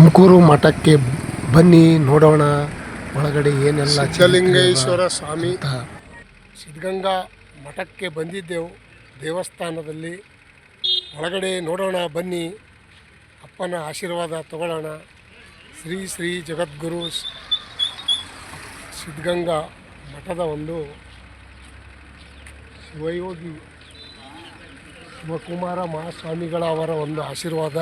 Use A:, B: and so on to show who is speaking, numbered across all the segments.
A: ತುಮಕೂರು ಮಠಕ್ಕೆ ಬನ್ನಿ, ನೋಡೋಣ ಒಳಗಡೆ ಏನೆಲ್ಲ
B: ಸಿದ್ಧಲಿಂಗೇಶ್ವರ ಸ್ವಾಮಿ
A: ಅಂತ.
B: ಸಿದ್ಧಗಂಗಾ ಮಠಕ್ಕೆ ಬಂದಿದ್ದೆವು. ದೇವಸ್ಥಾನದಲ್ಲಿ ಒಳಗಡೆ ನೋಡೋಣ ಬನ್ನಿ, ಅಪ್ಪನ ಆಶೀರ್ವಾದ ತಗೊಳ್ಳೋಣ. ಶ್ರೀ ಶ್ರೀ ಜಗದ್ಗುರು ಸಿದ್ಧಗಂಗಾ ಮಠದ ಒಂದು ಶಿವಯೋಗಿ ಶಿವಕುಮಾರ ಮಹಾಸ್ವಾಮಿಗಳ ಅವರ ಒಂದು ಆಶೀರ್ವಾದ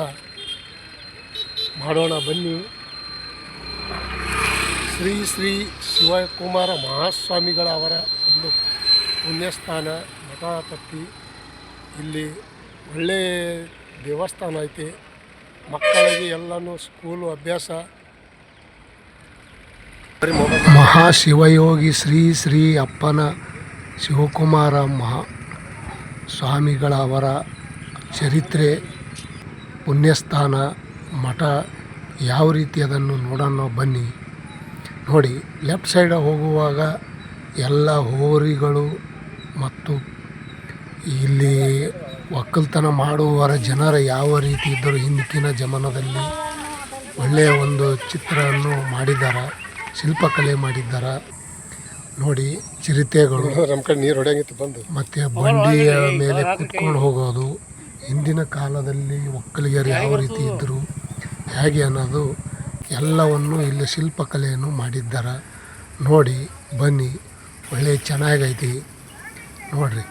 B: ಮಾಡೋಣ ಬನ್ನಿ. ಶ್ರೀ ಶ್ರೀ ಶಿವಕುಮಾರ ಮಹಾಸ್ವಾಮಿಗಳ ಅವರ ಒಂದು ಪುಣ್ಯಸ್ಥಾನ ಮಠಪತಿ. ಇಲ್ಲಿ ಒಳ್ಳೆಯ ದೇವಸ್ಥಾನ ಐತಿ. ಮಕ್ಕಳಿಗೆ ಎಲ್ಲನೂ ಸ್ಕೂಲು ಅಭ್ಯಾಸ.
A: ಮಹಾಶಿವಯೋಗಿ ಶ್ರೀ ಶ್ರೀ ಅಪ್ಪನ ಶಿವಕುಮಾರ ಸ್ವಾಮಿಗಳ ಅವರ ಚರಿತ್ರೆ, ಪುಣ್ಯಸ್ಥಾನ, ಮಠ ಯಾವ ರೀತಿ ಅದನ್ನು ನೋಡೋಣ ಬನ್ನಿ. ನೋಡಿ, ಲೆಫ್ಟ್ ಸೈಡ್ ಹೋಗುವಾಗ ಎಲ್ಲ ಹೋರಿಗಳು ಮತ್ತು ಇಲ್ಲಿ ಒಕ್ಕಲ್ತನ ಮಾಡುವವರ ಜನರು ಯಾವ ರೀತಿ ಇದ್ದರು ಹಿಂದಿನ ಜಮಾನದಲ್ಲಿ ಒಳ್ಳೆಯ ಒಂದು ಚಿತ್ರವನ್ನು ಮಾಡಿದ್ದಾರೆ, ಶಿಲ್ಪಕಲೆ ಮಾಡಿದ್ದಾರೆ. ನೋಡಿ, ಚಿರತೆಗಳು
B: ನಮ್ಮ ಕಡೆ ನೀರು ಹೊಡೆಯಂಗಿತ್ತು ಬಂದು,
A: ಮತ್ತು ಬಂಡಿಯ ಮೇಲೆ ಕುತ್ಕೊಂಡು ಹೋಗೋದು, ಹಿಂದಿನ ಕಾಲದಲ್ಲಿ ಒಕ್ಕಲಿಗರು ಯಾವ ರೀತಿ ಇದ್ದರು ಹೇಗೆ ಅನ್ನೋದು ಎಲ್ಲವನ್ನು ಇಲ್ಲಿ ಶಿಲ್ಪಕಲೆಯನ್ನು ಮಾಡಿದ್ದಾರೆ. ನೋಡಿ ಬನ್ನಿ, ಒಳ್ಳೆಯ ಚೆನ್ನಾಗೈತಿ. ನೋಡಿರಿ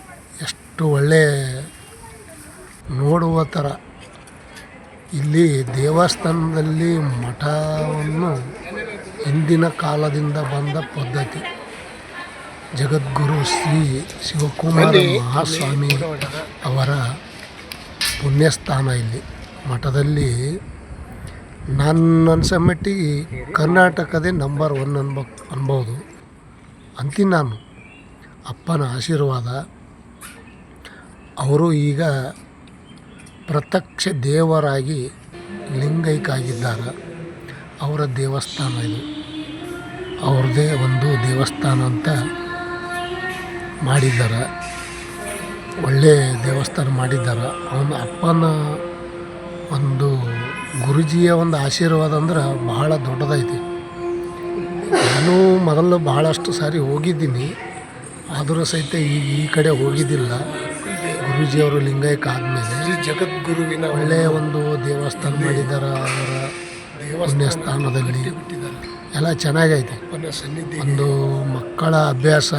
A: ಎಷ್ಟು ಒಳ್ಳೆಯ ನೋಡುವ ಥರ. ಇಲ್ಲಿ ದೇವಸ್ಥಾನದಲ್ಲಿ ಮಠವನ್ನು ಹಿಂದಿನ ಕಾಲದಿಂದ ಬಂದ ಪದ್ಧತಿ. ಜಗದ್ಗುರು ಶ್ರೀ ಶಿವಕುಮಾರ ಮಹಾಸ್ವಾಮಿ ಅವರ ಪುಣ್ಯಸ್ಥಾನ ಇಲ್ಲಿ ಮಠದಲ್ಲಿ. ನನ್ನ ಅನ್ಸೋ ಮಟ್ಟಿಗೆ ಕರ್ನಾಟಕದೇ ನಂಬರ್ 1 ಅನ್ಬೋದು ಅಂತೀನಿ ನಾನು. ಅಪ್ಪನ ಆಶೀರ್ವಾದ. ಅವರು ಈಗ ಪ್ರತ್ಯಕ್ಷ ದೇವರಾಗಿ ಲಿಂಗೈಕ್ಯಾಗಿದ್ದಾರೆ. ಅವರ ದೇವಸ್ಥಾನ ಇದು, ಅವ್ರದ್ದೇ ಒಂದು ದೇವಸ್ಥಾನ ಅಂತ ಮಾಡಿದ್ದಾರೆ. ಒಳ್ಳೆಯ ದೇವಸ್ಥಾನ ಮಾಡಿದ್ದಾರೆ. ಅವನ ಅಪ್ಪನ ಒಂದು ಗುರುಜಿಯ ಒಂದು ಆಶೀರ್ವಾದ ಅಂದ್ರೆ ಬಹಳ ದೊಡ್ಡದೈತಿ. ನಾನು ಮೊದಲು ಬಹಳಷ್ಟು ಸಾರಿ ಹೋಗಿದ್ದೀನಿ, ಆದರೂ ಸಹಿತ ಈ ಕಡೆ ಹೋಗಿದ್ದಿಲ್ಲ. ಗುರೂಜಿಯವರು ಲಿಂಗೈಕ್ಯ ಆದಮೇಲೆ
B: ಜಗದ್ಗುರುವಿನ
A: ಒಳ್ಳೆಯ ಒಂದು ದೇವಸ್ಥಾನ ಮಾಡಿದ್ದಾರೆ. ಅವರ ಪುಣ್ಯಸ್ಥಾನದಲ್ಲಿ ಎಲ್ಲ ಚೆನ್ನಾಗೈತೆ. ಒಂದು ಮಕ್ಕಳ ಅಭ್ಯಾಸ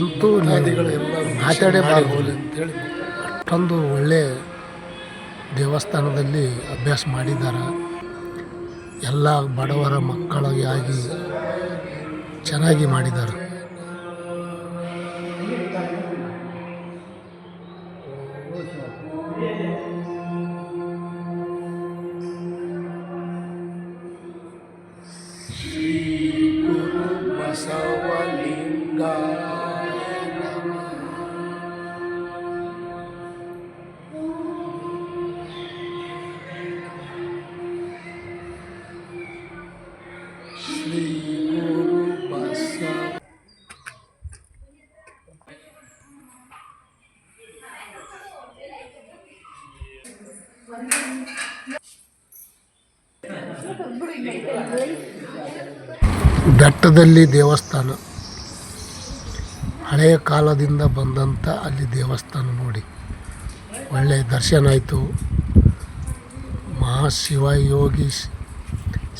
A: ಅಂತೂ ಮಾತಾಡೇಬಾರ್ದು. ಅಷ್ಟೊಂದು ಒಳ್ಳೆ ದೇವಸ್ಥಾನದಲ್ಲಿ ಅಭ್ಯಾಸ ಮಾಡಿದ್ದಾರೆ. ಎಲ್ಲ ಬಡವರ ಮಕ್ಕಳಿಗಾಗಿ ಚೆನ್ನಾಗಿ ಮಾಡಿದ್ದಾರೆ.
B: ಶ್ರೀ ಗುರು ಬಸವಲಿಂಗ ಶ್ರೀ ಗುರು ಬಸವ
A: ಬೆಟ್ಟದಲ್ಲಿ ದೇವಸ್ಥಾನ, ಹಳೆಯ ಕಾಲದಿಂದ ಬಂದಂಥ ಅಲ್ಲಿ ದೇವಸ್ಥಾನ. ನೋಡಿ, ಒಳ್ಳೆಯ ದರ್ಶನ ಆಯಿತು. ಮಹಾಶಿವಯೋಗಿ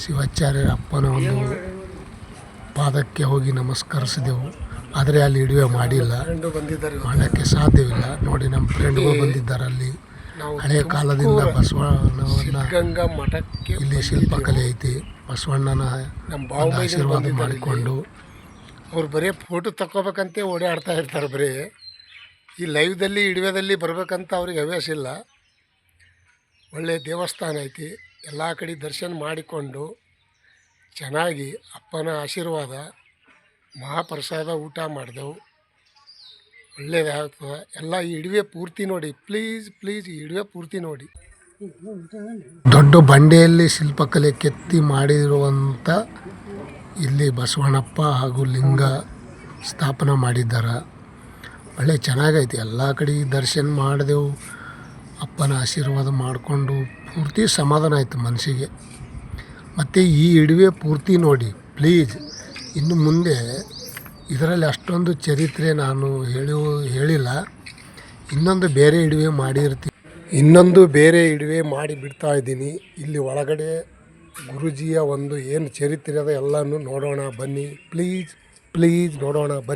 A: ಶಿವಾಚಾರ್ಯರ ಅಪ್ಪನ ಒಂದು ಪಾದಕ್ಕೆ ಹೋಗಿ ನಮಸ್ಕರಿಸಿದೆವು. ಆದರೆ ಅಲ್ಲಿ ಇಡುವೆ ಮಾಡಿಲ್ಲ, ಮಾಡೋಕ್ಕೆ ಸಾಧ್ಯವಿಲ್ಲ. ನೋಡಿ, ನಮ್ಮ ಫ್ರೆಂಡ್ಗಳು ಬಂದಿದ್ದಾರೆ. ಅಲ್ಲಿ ಹಳೆಯ ಕಾಲದಿಂದ ಬಸವಣ್ಣನ
B: ಮಠಕ್ಕೆ
A: ಇಲ್ಲಿ ಶಿಲ್ಪಕಲೆ ಐತಿ. ಬಸವಣ್ಣನ ಆಶೀರ್ವಾದ ಮಾಡಿಕೊಂಡು
B: ಅವ್ರು ಬರೀ ಫೋಟೋ ತಗೋಬೇಕಂತೆ ಓಡಾಡ್ತಾ ಇರ್ತಾರೆ. ಬರೀ ಈ ಲೈವ್ದಲ್ಲಿ ಇಡುವೆದಲ್ಲಿ ಬರಬೇಕಂತ ಅವ್ರಿಗೆ ಹವ್ಯಾಸ ಇಲ್ಲ. ಒಳ್ಳೆಯ ದೇವಸ್ಥಾನ ಐತಿ. ಎಲ್ಲ ಕಡೆ ದರ್ಶನ ಮಾಡಿಕೊಂಡು ಚೆನ್ನಾಗಿ ಅಪ್ಪನ ಆಶೀರ್ವಾದ, ಮಹಾಪ್ರಸಾದ ಊಟ ಮಾಡಿದೆವು. ಒಳ್ಳೆಯದಾಗ್ತದೆ. ಎಲ್ಲ ಈ ಇಡುವೆ ಪೂರ್ತಿ ನೋಡಿ, ಪ್ಲೀಸ್ ಈ ಇಡುವೆ ಪೂರ್ತಿ ನೋಡಿ.
A: ದೊಡ್ಡ ಬಂಡೆಯಲ್ಲಿ ಶಿಲ್ಪಕಲೆ ಕೆತ್ತಿ ಮಾಡಿರುವಂಥ ಇಲ್ಲಿ ಬಸವಣ್ಣಪ್ಪ ಹಾಗೂ ಲಿಂಗ ಸ್ಥಾಪನೆ ಮಾಡಿದ್ದಾರೆ. ಒಳ್ಳೆ ಚೆನ್ನಾಗೈತಿ. ಎಲ್ಲ ಕಡೆ ದರ್ಶನ ಮಾಡಿದೆವು. ಅಪ್ಪನ ಆಶೀರ್ವಾದ ಮಾಡಿಕೊಂಡು ಪೂರ್ತಿ ಸಮಾಧಾನ ಆಯಿತು ಮನಸ್ಸಿಗೆ. ಮತ್ತು ಈ ಇಡುವೆ ಪೂರ್ತಿ ನೋಡಿ ಪ್ಲೀಸ್. ಇನ್ನು ಮುಂದೆ ಇದರಲ್ಲಿ ಅಷ್ಟೊಂದು ಚರಿತ್ರೆ ನಾನು ಹೇಳಿಲ್ಲ. ಇನ್ನೊಂದು ಬೇರೆ ಇಡುವೆ ಮಾಡಿ ಬಿಡ್ತಾ ಇದ್ದೀನಿ. ಇಲ್ಲಿ ಒಳಗಡೆ ಗುರೂಜಿಯ ಒಂದು ಏನು ಚರಿತ್ರೆ ಅದ ಎಲ್ಲನೂ ನೋಡೋಣ ಬನ್ನಿ. ಪ್ಲೀಸ್ ನೋಡೋಣ ಬನ್ನಿ.